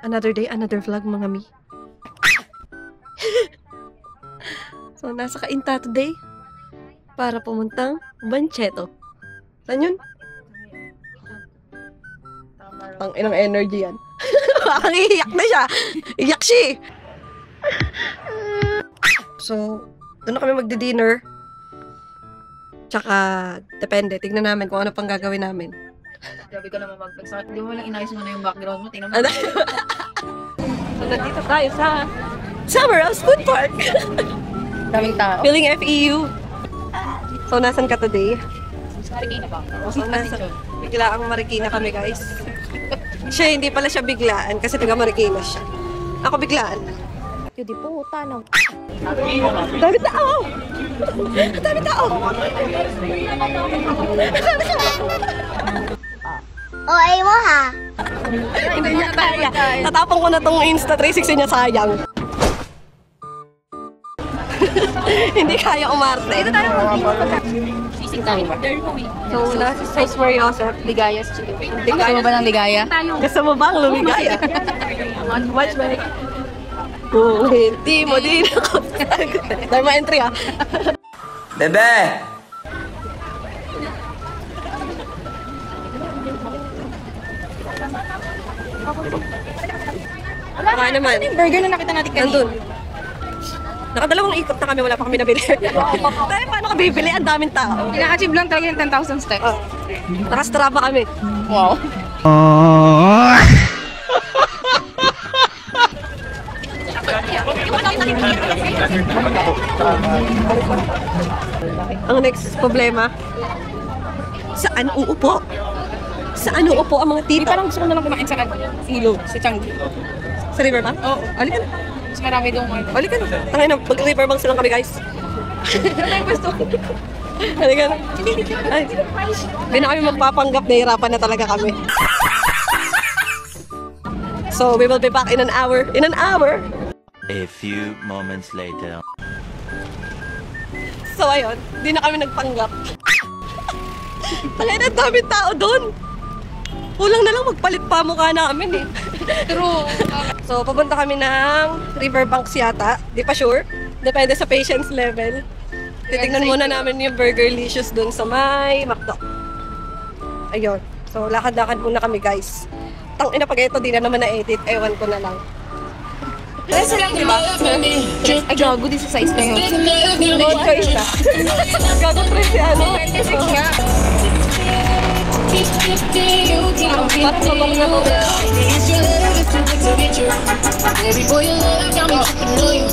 Another day, another vlog, mga mi. So, nasa Cainta today para pumuntang Bancheto. Saan yun? Ang inang energy yan. Ang iiyak na siya. Iyak siya. So, doon na kami magdi-dinner. Tsaka, depende. Tignan namin kung ano pang gagawin namin. Grabe ka naman magpagsakit. Hindi mo lang inayos mo na yung background mo. Tingnan mo. So, nandito tayo sa Summer House Food Park. Daming tao. Feeling FEU. So, nasan ka today? Marikina ba? So, biglaang Marikina kami, guys. Siya, hindi pala siya biglaan kasi taga Marikina siya. Ako biglaan. Yun, di po, tanong. Dami tao! Dami tao! OA mo ha? Hindi niya kaya. Tatapong ko na tong Insta360 niya, sayang. Hindi kaya umarte. Ito tayo Sisig tayo. So, nasa St. Mary Joseph. Ligayas chicken. Gusto mo ba ng ligaya? Gusto mo bang lumigaya? Watch mo. Kung hindi mo din ako sagutin. Dharma entry ah. Bebe! Baka naman. Yung burger na nakita natin kanina. Nandun. Nakadalawang ikot na kami, wala pa kami nabili. Dahil paano ka bibili? Ang daming tao. Ina-achieve lang talaga yung 10,000 steps. Nakastrapa kami. Wow. Ang next problema, saan uupo? Saan uupo ang mga tita? Parang gusto ko na lang kumain sa ilog, sa Changi. Sa riverbank? Oo. Halika na. Mas marami doon. Halika na. Tangin na, mag-riverbank silang kami, guys. Halika na. Ay, hindi na kami magpapanggap, nahihirapan na talaga kami. So, we will be back in an hour. In an hour! A few moments later. So, ayun. Hindi na kami nagpanggap. Tangin na, daming tao doon. Kulang na lang magpalit pa mukha namin eh. True. So, papunta kami ng Riverbanks yata. Di pa sure. Depende sa patience level. Titignan muna namin yung Burgerlicious dun sa may McDo. Ayun. So, lakad-lakad muna kami, guys. Tangina pag ito, di na naman na-edit. Ewan ko na lang. Kasi lang, di ba? Ay, gago din sa size na yun. No choice na. Gago trip si ano. 26 nga. Parang sabang na ko.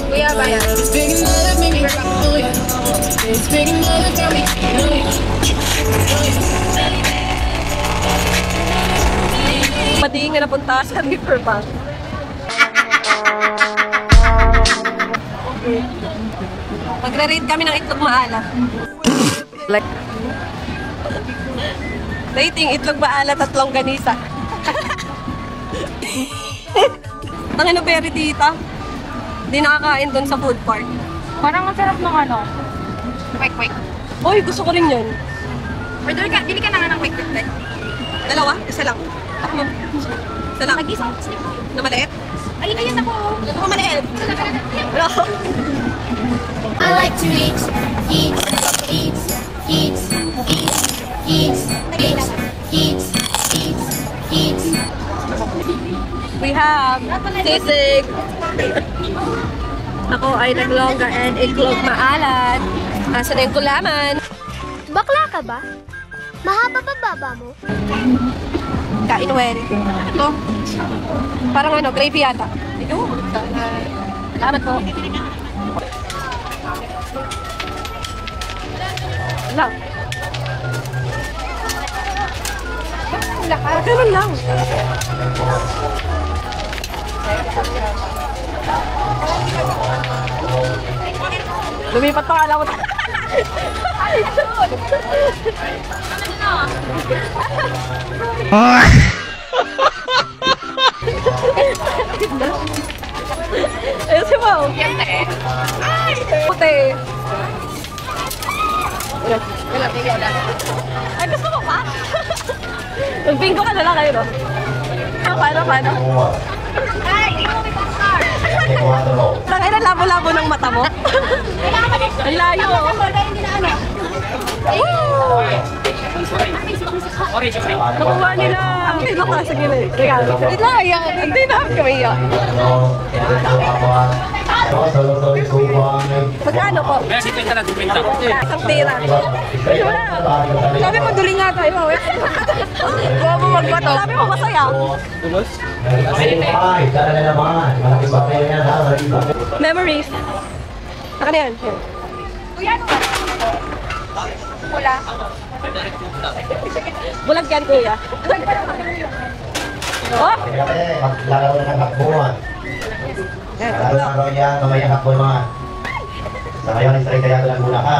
Kuya ba yan? Madiin nga napunta sa Riverbank. Magre-rate kami ng itlog maalat. Like, rating itlog maalat at longganisa. Tangin na berry tita. Hindi nakakain doon sa food park. Parang ang sarap ng ano. Quick. Uy, gusto ko rin yun. Order ka, bili ka na nga ng quick. Dalawa? Isa lang. Ako mo. Isa lang. Mag-isang. Na maliit? Ay, ayun ako. Ako maliit. Wala. I like to eat, eat, eat, eat, eat, eat, eat, eat, eat, eat. We have sisig. Ako ay naglongga and itlog maalat. Asa na yung kulaman? Bakla ka ba? Mahaba ba baba mo? Kain well. Ito. Parang ano, gravy yata. Ito. Salamat po. Lang. Ganun lang. Lumipat pa kala ko. Ayun si Mau. Ay! Puti. Ay, gusto mo pa? Mag-bingo ka na lang kayo, no? Paano? Tangay na labo-labo ng mata mo. Ang layo. Nakuha nila. Ito ka, sige na. Wait lang, iyak. Hindi na kami iyak. Magkano po? Isang tira. Sabi mo, duling nga tayo. Huwag mo magbato. Sabi mo masaya. Memories. Saka na yan. Kuya, ano ba? Wala. Bulag yan, kuya. Oh! Maglalaro na ng hakbuhan. Laro yan, mamaya hakbuhan. Sa ngayon, istray kaya ito lang muna ka.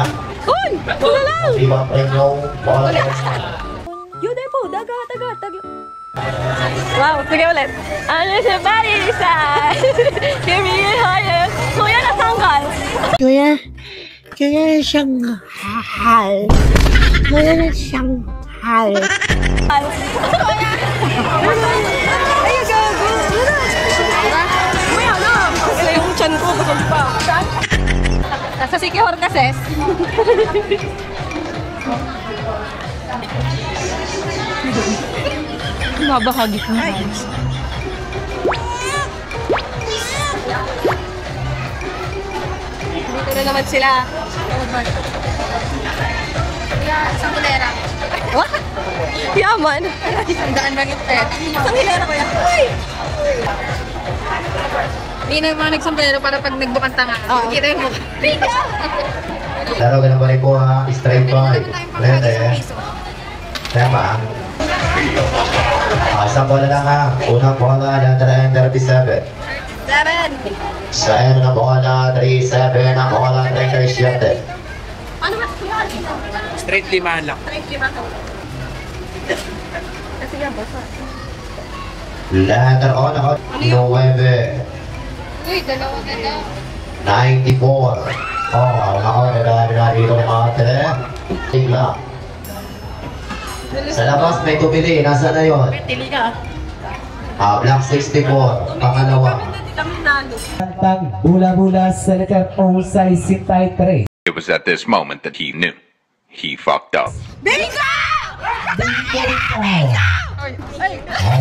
Uy! Wala lang! Di ba premyo? Bawal na Yun po, daga. Wow, sige ulit. Ano sa body side? Give me a higher. Kuya, natanggal. Kaya Shanghai. Kaya Shanghai. Ay, gago. Kuya, ano? Wala yung chan ko, busog pa. Nasa Sikihor kasi. Babahagi ko. Dito na naman sila. Isang kulera. What? Yaman. Isang daan lang yung pet. Isang hilera ko yan. Uy! Hindi na mga nagsombrero para pag nagbukang tanga. Kita yung mukha. Laro ka ng balik po ha. Straight ball. Pwede. Tama. Isang bola lang ha. Unang bola na 37. 7. Sa na bola 37. Ang bola 37. Ano ba? Straight limahan lang. Kasi nga, basa. Letter on out. 9. Uy, dalawa na daw. 94. Oh, ako na dito ng ate. Tigla. Sa labas may tubili. Nasaan na yun? Tili ka. Black 64. Pangalawa. Pag bula-bula sa letter O sa isintay 3. It was at this moment that he knew. He fucked up.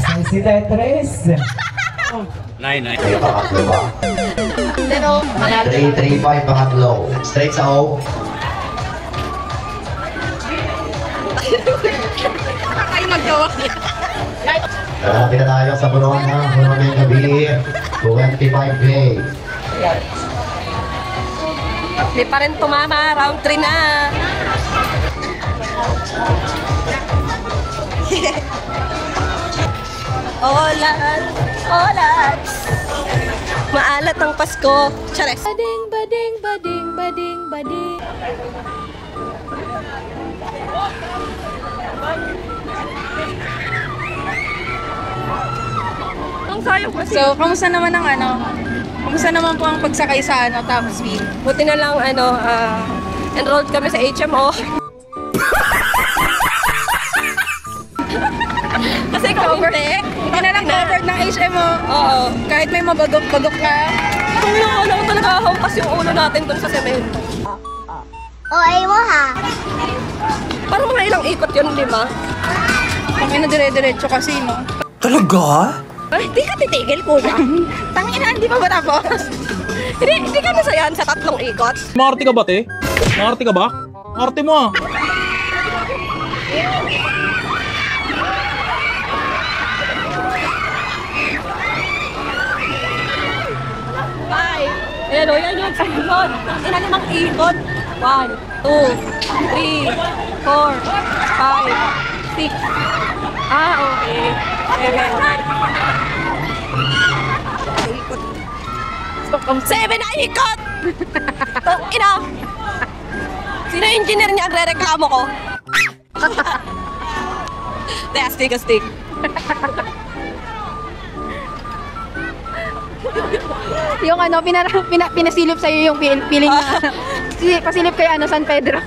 Sa isintay 3. 9. Yung pangatlo ba? Pero, 335 pangatlo. Straight sa O. Kayo maggawa. Malapit na tayo sa bunuan ha. Bunuan ng gabi. 25K. di pa rin tumama. Round 3 na. Olat. Maalat ang Pasko. Chares. Bading. Ang sayang kasi. So, kamusta naman ang ano? Kamusta naman po ang pagsakay sa top speed? Buti na lang, enrolled kami sa HMO. Kasi Covered? Ikaw na lang covered ng HMO. Oo. Kahit may mabagok-bagok ka. Kung yung talaga hampas yung ulo natin dun sa semento. O, ay mo ha. Parang mga ilang ikot yun, 5? Kung na dire-diretso kasi, no? Ay, di ka titigil, kuya. Tangina, hindi pa ba tapos? Hindi ka nasayahan sa 3 ikot. Maarte ka ba, te? Maarte ka ba? Maarte mo ah. Bye! Ayan o, yan yung sunod. Ang ina 5 ikot. 1, 2, 3, 4, 5, 6. Okay. 7 na ikot! Ina! Sino yung engineer niya ang re-reklamo ko? Astig. Yung ano, pinasilip sa'yo yung feeling na, pasilip kay San Pedro.